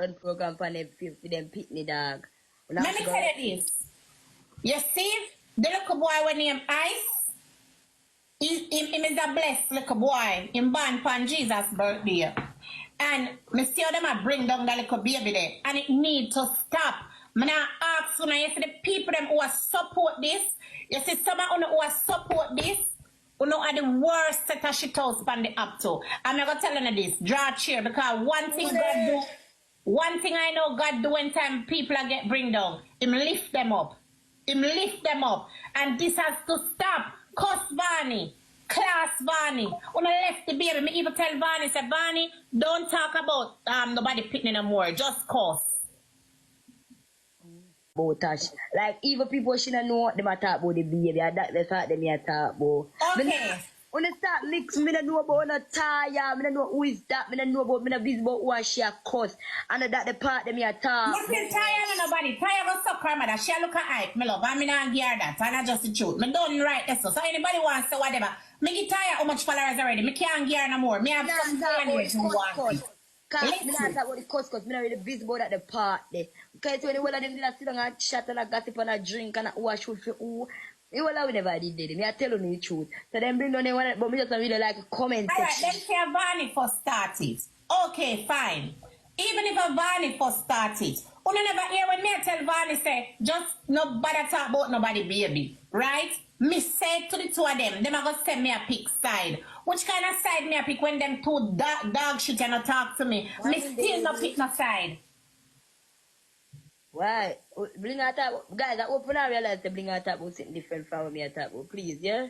run program for them pitney dog. Let me tell you this. You see, the little boy when named Ice, him is a blessed little boy. Him born on Jesus' birthday. And me see how them a bring down the little baby there. And it need to stop. I'm not ask you, you see the people them who are support this. You see some of them who are support this. You know are the worst set of shit house on the up to. I'm not gonna tell you this. Draw a chair because one thing God do. One thing I know God do when time people are get bring down. Him lift them up. Him lift them up. And this has to stop. Cuss Vani. Class Vani. When I left the baby, me even tell Vani, say Vani, don't talk about nobody picking no more. Just cuss. Touch. Like even people shouldn't know what them a talk about the baby. That's what them a talk about. Okay. When they start mix, me don't know about no tire, me don't know who is that, me don't know about, me don't visit about who she a cuss. And that the part them a talk. Nothing tire no nobody. Tire go suck her mother. She look at hype, me love. And me not gear that. And I just the truth. Me don't write this. So anybody wants to whatever. Me get tired how much followers already. Me can't gear no more. Me have some language me want. Cause me not talk about the cuss, me not really busy about at the party. Because when the whole of them did sit down and chat and gossip and a drink and a wash with who. The whole of we never did it. Me I tell you the truth. So them bring down them, but me just really like a comment section. Alright, let's say a Vani first started. Okay, fine. Even if a Vani first started, you never hear when me I tell Vani say, just nobody talk about nobody baby. Right? Me say to the two of them are gonna send me a pick side. Which kind of side me a pick when them two dog shit and not talk to me? Me still no pick no side. Why? Blinga talk, guys, I open and realize the Blinga talk about something different from what me I talk about. Please, yeah?